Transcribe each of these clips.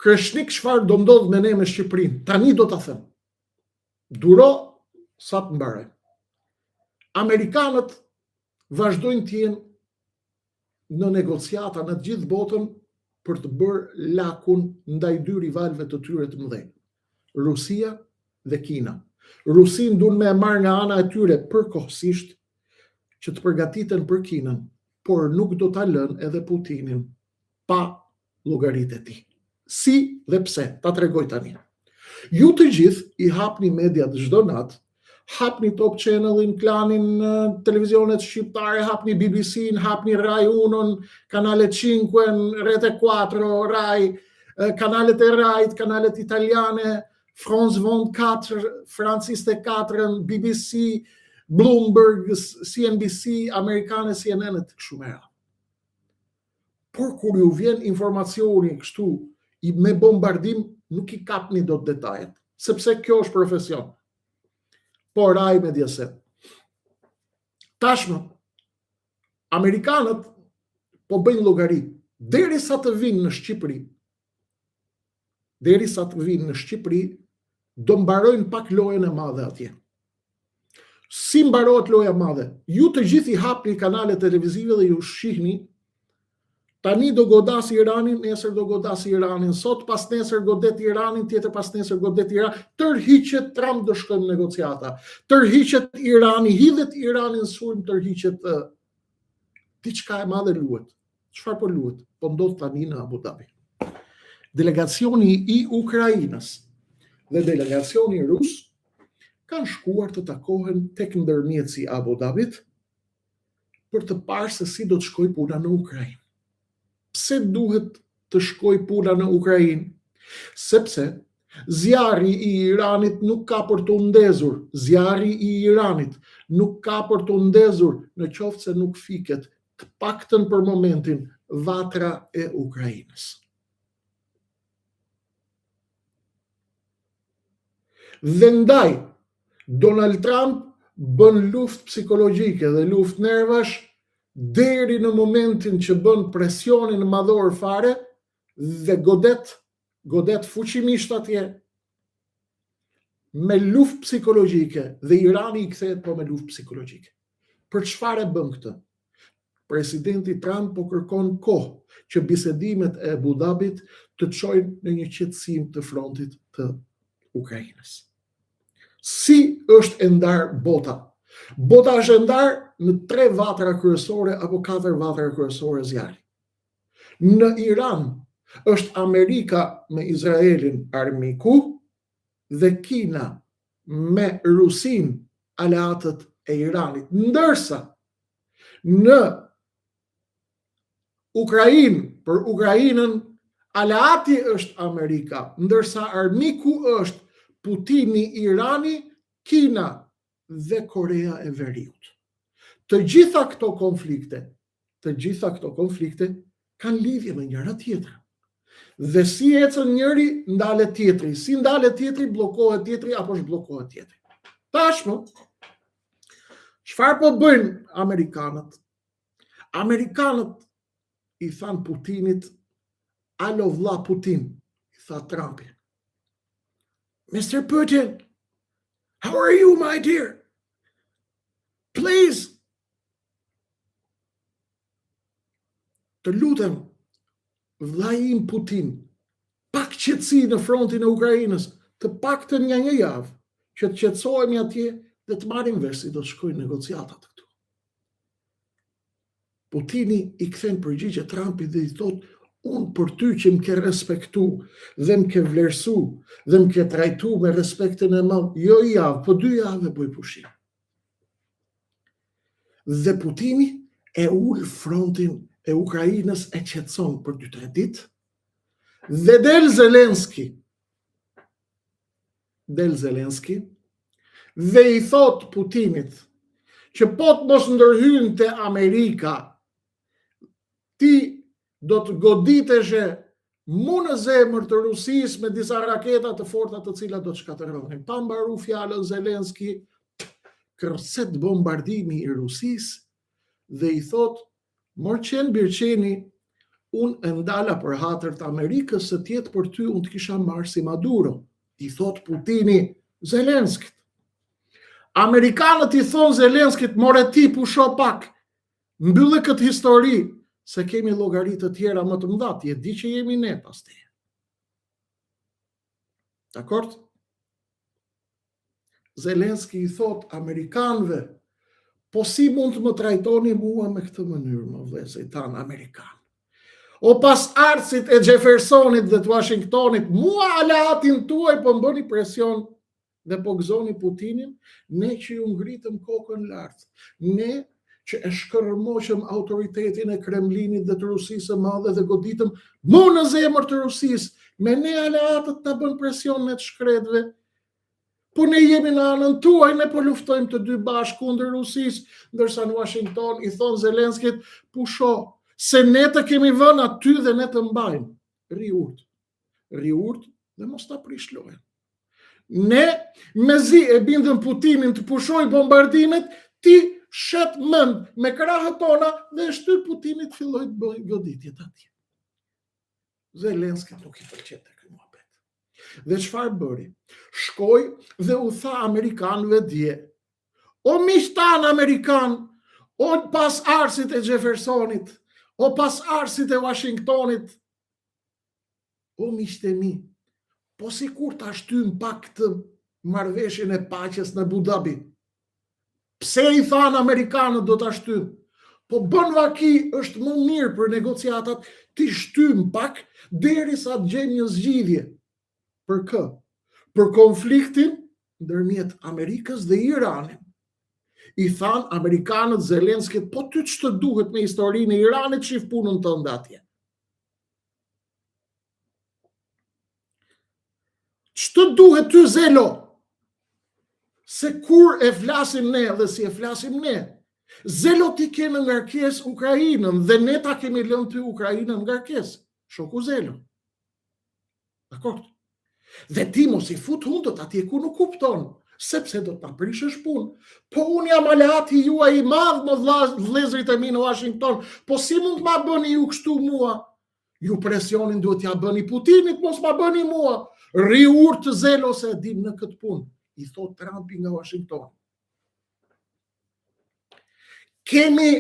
Kreshnik çfarë do ndodh me ne me Shqipërinë? Tani do ta them. Duro sa të mbaroj. Amerikanët vazhdojnë të jenë në negociata në të gjithë botën për të bërë lakun ndaj dy rivalëve të tyre të mëdhenj, Rusia dhe Kina. Rusin duan me marrë nga ana e tyre përkohësisht që të përgatiten për Kinën, por nuk do ta lënë edhe Putinin pa llogaritë e tij. Si dhe pse, ta tregoj tani. Ju të gjithë i hapni mediat çdo natë, hapni Top Channelin, Klanin, televizionet shqiptare, hapni BBC-n, hapni Rai 1, Canale 5, Rete 4, Rai, kanalet e Rajt, kanalet italiane, France 24, Francis 4, BBC, Bloomberg, CNBC, amerikane, CNN të kështu me radhë. Por kur ju vjen informacioni kështu me bombardim, nuk i kapni dot detajet, sepse kjo është profesion. Por Rai Mediaset. Tashmë, amerikanët po bëjnë llogari, derisa të vinë në Shqipëri, do mbarojnë pak lojën e madhe atje. Si mbarohet loja e madhe? Ju të gjithë i hapni kanale televizive dhe ju shihni, tani do godasi Iranin, nesër do godasi Iranin, sot pas nesër godet Iranin, tjetër pas nesër godet Iranin, tërhiqet Trump do shkojmë negociata, tërhiqet Irani, hidhet Iranin sulm, tërhiqet diçka e madhe luhet. Çfarë po luhet? Po ndodh tani në Abu Dhabi. Delegacioni i Ukrainës dhe delegacioni rus kanë shkuar të takohen tek ndërmjetësi i Abu Dhabit për të parë se si do të shkojë puna në Ukrainë. Pse duhet të shkoj puna në Ukrainë? Sepse zjarri i Iranit nuk ka për të ndezur. Zjarri i Iranit nuk ka për të ndezur në qoftë se nuk fiket të paktën për momentin vatra e Ukrainës. Dhe ndaj, Donald Trump bën luftë psikologjike dhe luftë nervash deri në momentin që bën presionin madhor fare dhe godet fuqimisht atje me luftë psikologjike dhe Irani i kthehet po me luftë psikologjike. Për çfarë bën këtë? Presidenti Trump po kërkon kohë që bisedimet e Abu Dhabit të çojnë në një qetësim të frontit të Ukrainës. Si është e ndarë bota? Bota është e ndarë në 3 vatra kryesore apo 4 vatra kryesore zjarri. Në Iran është Amerika me Izraelin armiku dhe Kina me Rusin aleatët e Iranit. Ndërsa në Ukrainë, për Ukrainën, aleati është Amerika, ndërsa armiku është Putini, Irani, Kina dhe Korea e Veriut. Të gjitha këto konflikte kanë lidhje me njëra tjetrën. Dhe si ecën njëri, ndalet tjetri. Si ndalet tjetri, bllokohet tjetri apo zhbllokohet tjetri. Tashmë, çfarë po bëjnë amerikanët? Amerikanët i than Putinit, alo vlla Putin, i tha Trumpi. Mr. Putin, how are you, my dear? Please. Të lutem, vllai im Putin, pak qetësi në frontin e Ukrainës, të paktën një javë, që të qetësohemi atje dhe të marrim vesh si do të shkojnë negociatat këtu. Putini i kthen përgjigje Trumpit dhe i thotë, unë për ty që më ke respektu dhe më ke vlerësu dhe më ke trajtu me respektin e madh, jo javë, po 2 javë bëj pushim. Dhe Putini e ul frontin e Ukrainës e qetëson për 2-3 ditë, dhe del Zelenski dhe i thot Putinit që po të mos ndërhyjnë te Amerika, ti do të goditeshe mu në zemër të Rusisë me disa raketa të forta të cilat do të shkatërrohen. Pa mbaru fjalën Zelenski, kërcet bombardimi i Rusisë dhe i thot, mor qenë birqeni, unë e ndala për hatër të Amerikës, se tjetë për ty unë të kisha marrë si Maduro. I thot Putini Zelenskit. Amerikanët i thonë Zelenskit, more ti pusho pak, mbyllë këtë histori, se kemi llogaritë të tjera më të mëdha, ti e di që jemi ne pas te. Dakord? Zelenski i thot Amerikanëve, po si mund të më trajtoni mua me këtë mënyrë, më vëllezër tanë Amerikanë? O pas arsit e Jeffersonit dhe të Washingtonit, mua aleatin tuaj po mbëni presion dhe po gëzoni Putinin, ne që ju ngritëm kokën lartë, ne që e shkërmoshëm autoritetin e Kremlinit dhe të Rusisë së Madhe dhe goditëm mu në zemër të Rusisë, me ne aleatët të bën presion në të shkretëve, po ne jemi në anën tuaj, ne po luftojmë të dy bashkë kundër Rusisë, ndërsa në Washington i thonë Zelenskit, pusho, se ne të kemi vënë aty dhe ne të mbajmë. Riurt dhe mos ta prish lojën. Ne mezi e bindëm Putinin të pushoj bombardimet, ti shet mend me krahët tona dhe e shtyr Putinit filloj të bëj goditjet atje. Zelenski nuk i pëlqet ky muhabet. Dhe çfarë bëri? Shkoi dhe u tha amerikanëve dje. O miqtan amerikan, o pas arsit e Jeffersonit, o pas arsit e Washingtonit, o miqtë e mi, po si kur ta shtym pak të marrëveshjen e paqes në Abu Dhabi. Pse i thanë amerikanët do ta shtym? Po bën vaki është më mirë për negociatat ti shtym pak derisa të gjejmë një zgjidhje. Për kë? Për konfliktin ndërmjet Amerikës dhe Iranit. I thanë amerikanët Zelenskit, po ty ç'të duhet me historinë e Iranit, shif punën tënde atje. Ç'të duhet ty Zelo? Se kur e flasim ne dhe si e flasim ne, Zelo ti ke në ngarkesë Ukrainën dhe ne ta kemi lënë ty Ukrainën ngarkesë. Shoku Zelo. Dakor? Dhe ti mos i fut hundët atje ku nuk kupton, sepse do ta prishësh punë. Po unë jam aleati juaj i madh, më vëllezërit e mi në Washington, po si mund ma bëni ju kështu mua? Ju presionin duhet ja bëni Putinit, mos ma bëni mua. Riurt të Zelo se dim në këtë punë, i thot Trumpi nga Washington. Kemi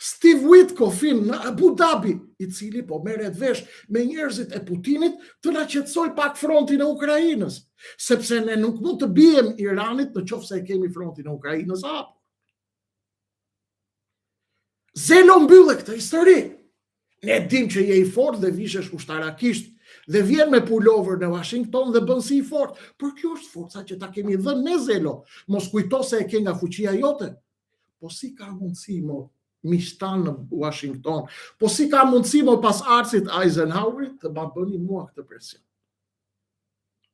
Steve Witkoffin në Abu Dhabi, i cili po merret vesh me njerëzit e Putinit të na qetësoj pak frontin e Ukrainës, sepse ne nuk mund të bijem Iranit në qoftë se kemi frontin e Ukrainës hapur. Zelo mbyllë këtë histori. Ne dim që je i fort dhe vishesh ushtarakisht dhe vjen me pullover në Washington dhe bën si i fort, por kjo është forca që ta kemi dhënë ne Zelo. Mos kujto se e ke nga fuqia jote. Po si ka mundësi mo miqtan në Washington, po si ka mundësi mo pas arsit Eisenhowerit të ma bëni mua këtë presion.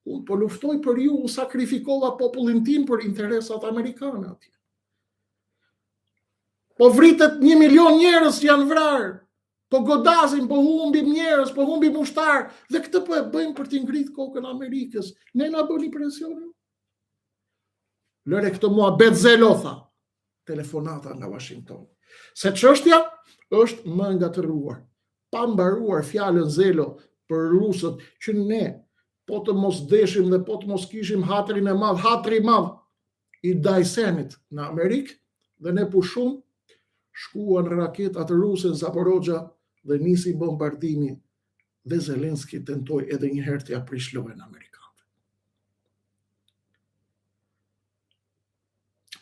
Unë po luftoj për ju, unë sakrifikova popullin tim për interesat amerikane atje. Po vritet 1 milion njerëz janë vrarë, po godazin, po humbim njerëz, po humbim ushtar, dhe këtë po e bëjmë për t'i ngrit kokën Amerikës. Ne na bëni presion. Lëre këtë mua bet Zelo tha. Telefonata nga Washington. Se çështja është më ngatëruar. Pa mbaruar fjalën Zelo për rusët që ne po të mos deshim dhe po të mos kishim hatri i madh i Dajsenit në Amerikë dhe ne pushum, shkuan raketat ruse në Zaporozhja dhe nisi bombardimi dhe Zelenski tentoi edhe një herë të ja prish lojën amerikanëve.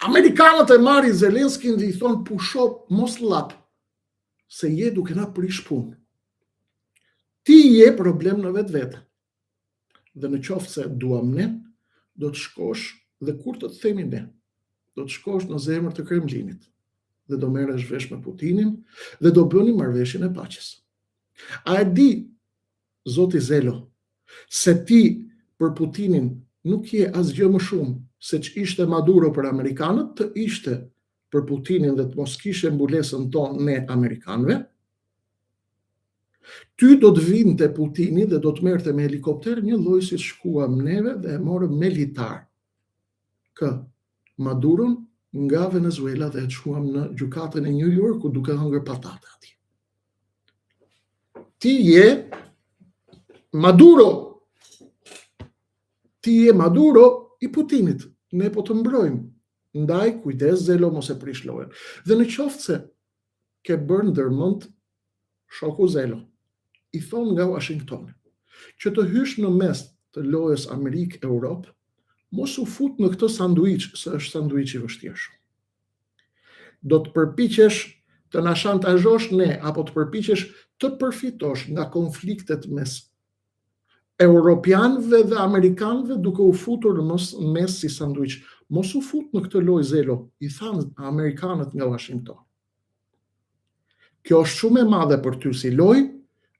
Amerikanët e marrin Zelenskin dhe i thonë pusho mos lap, se je duke na prish punë. Ti je problem në vetvete. Dhe në qoftë se duam ne, do të shkosh dhe kur të themi ne, do të shkosh në zemër të Kremlinit dhe do merresh vesh me Putinin dhe do bëni marrëveshjen e paqes. A e di, zoti Zelo, se ti për Putinin nuk je asgjë më shumë se që ishte Maduro për Amerikanët, të ishte për Putinin dhe të mos kishe mbulesën tonë ne Amerikanëve, ty do të vinte Putini dhe do të merrte me helikopter një lloj si shkuam neve dhe e morëm militar Maduron nga Venezuela dhe e çuam në gjykatën e New Yorku duke hëngër patate atje. ti je Maduro. Ti je Maduro i Putinit. Ne po të mbrojmë. Ndaj, kujdes, Zelo, mos e prish lojën. Dhe në qoftë se ke bërë ndërmend shoku Zelo, i thon nga Washingtoni, që të hysh në mes të lojës Amerikë-Europë, mos u fut në këtë sanduiç, se është sanduiç i vështirë shumë. Do të përpiqesh të na shantazhosh ne, apo të përpiqesh të përfitosh nga konfliktet mes europianëve dhe amerikanëve duke u futur në mes si sanduiç. Mos u fut në këtë lojë, Zelo, i thanë amerikanët nga Washington. Kjo është shumë e madhe për ty si lojë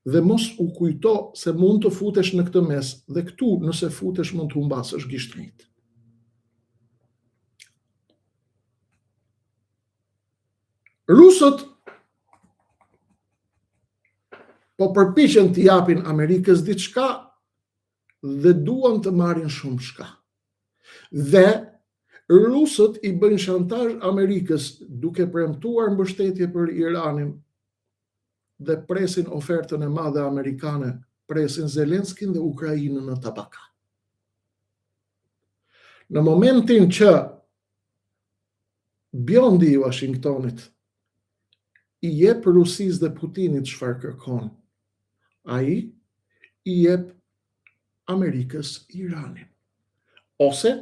dhe mos u kujto se mund të futesh në këtë mes dhe këtu nëse futesh mund të humbasësh gishtrit. Rusët po përpiqen të japin Amerikës diçka dhe duan të marrin shumë shka. Dhe rusët i bëjnë shantazh Amerikës duke premtuar mbështetje për Iranin dhe presin ofertën e madhe amerikane, presin Zelenskin dhe Ukrainën në tabaka. Në momentin që bjondi i Washingtonit i jep Rusisë dhe Putinit çfarë kërkon, ai i jep Amerikës Iranin. Ose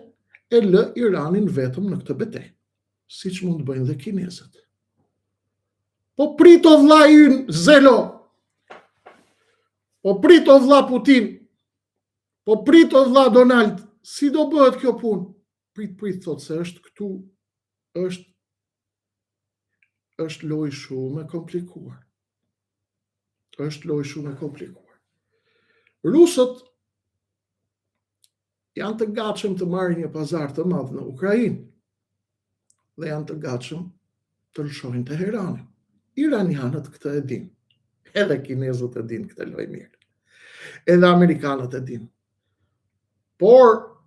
e lë Iranin vetëm në këtë betejë, siç mund të bëjnë dhe kinezët. Po prit o vlla ynë Zelo, po prit o vlla Putin, po prit o vlla Donald, si do bëhet kjo punë? Prit, thot se është këtu, është lojë shumë e komplikuar. Është lojë shumë e komplikuar. Rusët janë të gatshëm të marrin një pazar të madh në Ukrainë dhe janë të gatshëm të lëshojnë Teheranin. Iranianët këtë e din. Edhe kinezët e din këtë lojë mirë. Edhe amerikanët e din. Por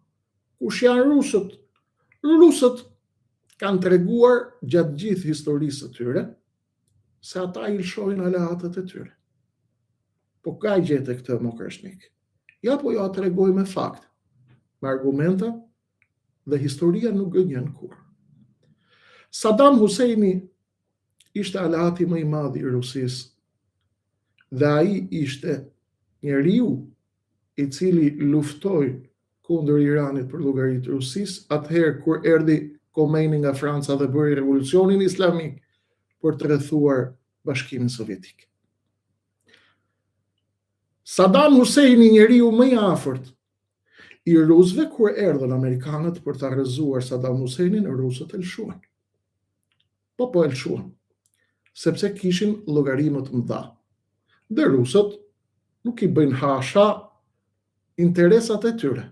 kush janë rusët? Rusët kanë treguar gjatë gjithë historisë së tyre se ata i lëshojnë aleatët e tyre. Po ka i gjete këtë Mokreshnik? Ja, po jo a tregoj me fakt, me argumenta dhe historia nuk gënjen kur. Saddam Husseini ishte aleati më i madh i Rusisë dhe ai ishte njeriu i cili luftoi kundër Iranit për llogarit të Rusisë, atëherë kur erdhi Khomeini nga Franca dhe bëri revolucionin islamik për të rrethuar Bashkimin Sovjetik. Saddam Husseini, njeriu më i afërt i rusëve, kur erdhën amerikanët për ta rrëzuar Saddam Husseinin, rusët e lshuan. Po e lshuan, sepse kishin llogari më të mëdha. Dhe rusët nuk i bëjnë hasha interesat e tyre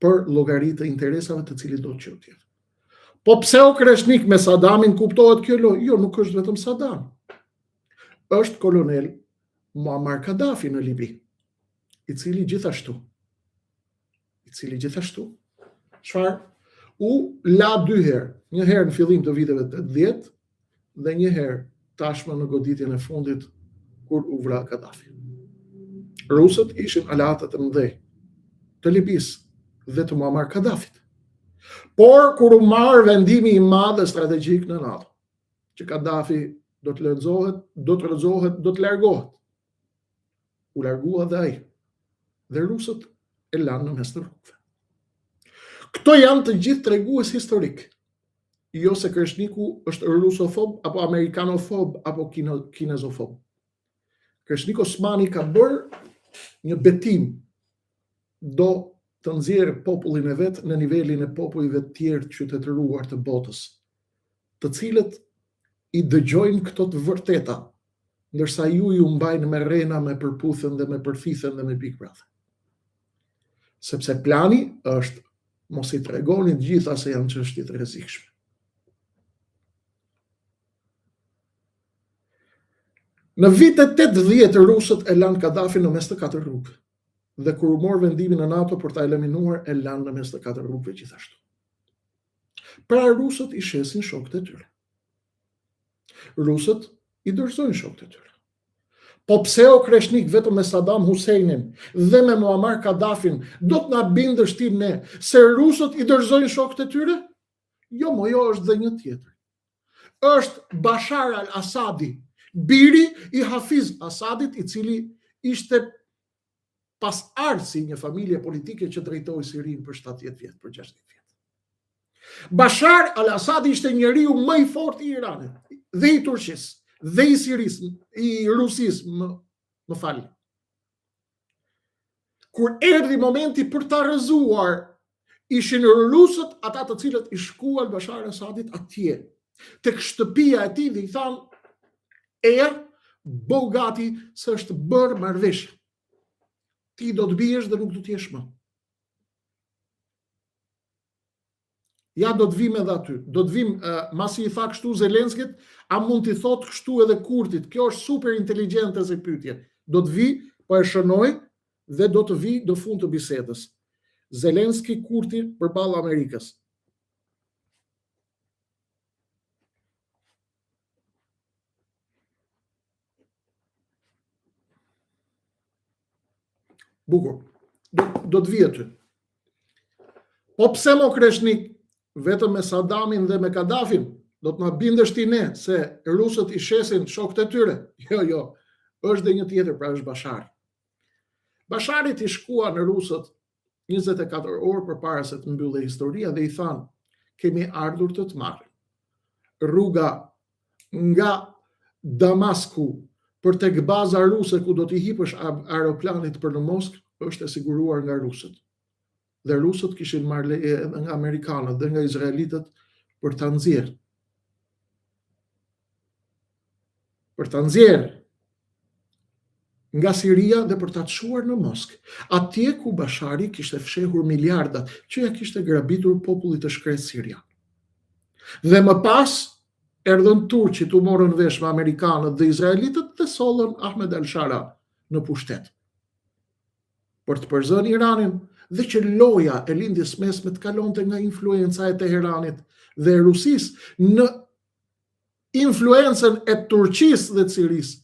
për llogaritë e interesave të cilit do të qoftë. Po pse o Kreshnik me Saddamin kuptohet kjo lojë? Jo, nuk është vetëm Saddam. Është kolonel Muammar Gaddafi në Libi, i cili gjithashtu çfarë u la dy herë, një herë në fillim të viteve 80 dhe një herë tashmë në goditjen e fundit kur u vra Gaddafi. Rusët ishin aleatët e mëdhej të Libisë dhe të Muammar Gaddafit. Por kur u marr vendimi i madh strategjik në NATO, që Gaddafi do të largohet, u largua dhe ai. Dhe rusët e lanë në mes të rrugëve. Këto janë të gjithë tregues historik. Jo se Kreshniku është rusofob, apo amerikanofob, apo kinezofob. Kreshnik Osmani ka bërë një betim, do të nxjerrë popullin e vet në nivelin e popujve të tjerë të qytetëruar të botës, të cilët i dëgjojnë këto të vërteta, ndërsa ju mbajnë me rrena, me përputhen dhe me përfithen dhe me Big Brother. Sepse plani është mos i tregoni të gjitha se janë çështje të rrezikshme. Në vitet 80 rusët e lanë Gaddafin në mes të 4 rrugëve. Dhe kur u mor vendimin në NATO për ta eliminuar, e lanë në mes të 4 rrugëve gjithashtu. Pra rusët i shesin shokët e tyre. Rusët i dorëzojnë shokët e tyre. Po pse o kreshnik vetëm me Saddam Husseinin dhe me Muammar Gaddafin do të na bindësh ti ne se rusët i dorëzojnë shokët e tyre? Jo, jo është dhe një tjetër. Është Bashar al-Assadi, biri i Hafiz Assadit, i cili ishte pas ardhsi një familje politike që drejtoi Sirinë për 70 vjet, për 60 vjet. Bashar al-Assadi ishte njeriu më i fortë i Iranit dhe i Turqisë dhe i Sirisë, i Rusisë, më falni. Kur erdhi momenti për ta rrëzuar, ishin rusët ata të cilët i shkuan Bashar al-Assadit atje, tek shtëpia e tij dhe i thanë: bëu gati se është bërë marrëveshje. Ti do të biesh dhe nuk do të jesh më. Ja do të vim edhe aty. Do të vim, masi i tha kështu Zelenskit, a mund t'i thot kështu edhe Kurtit? Kjo është super inteligjente si pyetje. Do të vi, po e shënoj dhe do të vi në fund të bisedës. Zelenski, Kurti përballë Amerikës. Bukur. Do të vi aty. Po pse mo kreshnik vetëm me Saddamin dhe me Gaddafin do të na bindesh ti ne se rusët i shesin shokët e tyre? Jo, është dhe një tjetër, pra është Bashar. Basharit i shkua në rusët 24 orë përpara se të mbyllej historia dhe i thanë: kemi ardhur të marrim. Rruga nga Damasku për tek baza ruse ku do t'i hipësh aeroplanit për në Moskë është e siguruar nga rusët. Dhe rusët kishin marrë leje edhe nga amerikanët dhe nga izraelitët për ta nxjerrë. Për ta nxjerrë nga Siria dhe për ta çuar në Moskë, atje ku Bashari kishte fshehur miliardat që ja kishte grabitur popullit të shkretë sirian. Dhe më pas erdhën turqit, u morën vesh me amerikanët dhe izraelitët dhe sollën Ahmed al-Shara në pushtet. Për të përzënë Iranin, dhe që loja e lindjes mesme të kalonte nga influenca e Teheranit dhe e Rusisë në influencën e Turqisë dhe të Sirisë,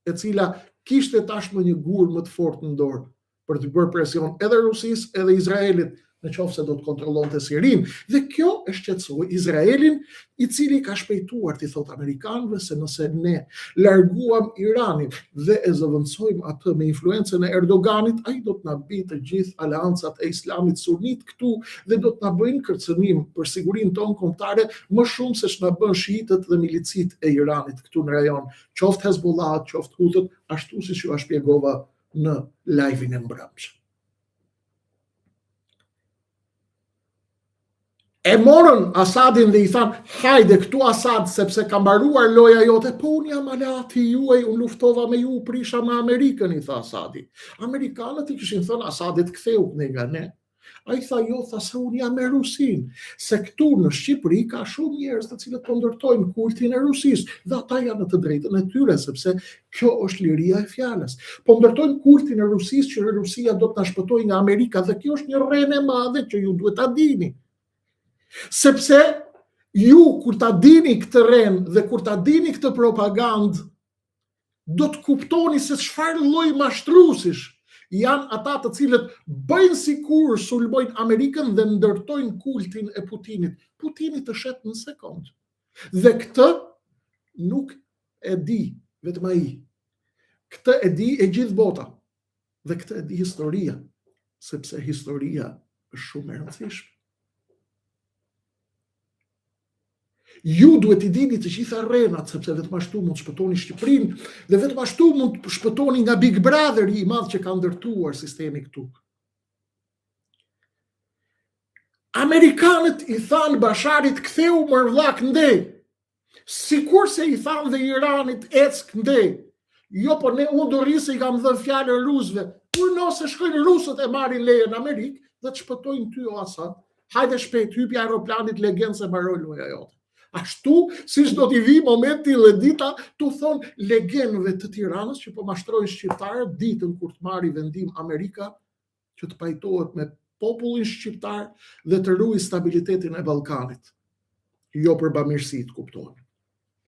e cila kishte tashmë një gur më të fortë në dorë për të bërë presion edhe Rusisë edhe Izraelit në qoftë se do të kontrollonte Sirinë. Dhe kjo e shqetësoi Izraelin, i cili ka shpejtuar t'i thotë amerikanëve se nëse ne larguam Iranin dhe e zëvendësojmë atë me influencën e Erdoganit, ai do të na bëjë të gjithë aleancat e Islamit sunit këtu dhe do të na bëjnë kërcënim për sigurinë tonë kombëtare më shumë se ç'na bën shiitët dhe milicit e Iranit këtu në rajon, qoftë Hezbollah, qoftë Hutët, ashtu siç ju shpjegova në live-in e mbrëmshëm. E morën Asadin dhe i thanë: hajde këtu Asad, sepse ka mbaruar loja jote. Po unë jam aleati juaj, unë luftova me ju, prisha me Amerikën, i tha Asadi. Amerikanët i kishin thënë Asadit: ktheu nga ne. Ai tha: jo, tha se unë jam me Rusin, se këtu në Shqipëri ka shumë njerëz të cilët po ndërtojnë kultin e Rusisë, dhe ata janë në të drejtën e tyre, sepse kjo është liria e fjalës. Po ndërtojnë kultin e Rusisë që Rusia do të na shpëtojë nga Amerika, dhe kjo është një rrenë e madhe që ju duhet ta dini. Sepse ju kur ta dini këtë rrenë dhe kur ta dini këtë propagandë, do të kuptoni se çfarë lloj mashtruesish janë ata të cilët bëjnë sikur sulmojnë Amerikën dhe ndërtojnë kultin e Putinit. Putini të shet në sekond. Dhe këtë nuk e di vetëm ai. Këtë e di e gjithë bota. Dhe këtë e di historia, sepse historia është shumë e rëndësishme. Ju duhet i dini të gjitha rrenat, sepse vetëm ashtu mund të shpëtoni Shqipërinë dhe vetëm ashtu mund të shpëtoni nga Big Brother i madh që ka ndërtuar sistemi këtu. Amerikanët i thanë Basharit: ktheu mërvllak, ndej. Sikurse i thanë dhe Iranit: ec, ndej. Jo, po unë do rri se i kam dhënë fjalën rusëve. Nëse shkojnë rusët e marrin lejen në Amerikë dhe të shpëtojnë ty o Asad. Hajde shpejt, hypi aeroplanit, legjen se mbaroi loja jote. Ashtu, siç do t'i vi momenti dhe dita, tu thonë legenëve të Tiranës që po mashtrojnë shqiptarët ditën kur të marri vendim Amerika që të pajtohet me popullin shqiptar dhe të ruajë stabilitetin e Ballkanit. Jo për bamirësi, të kuptohen.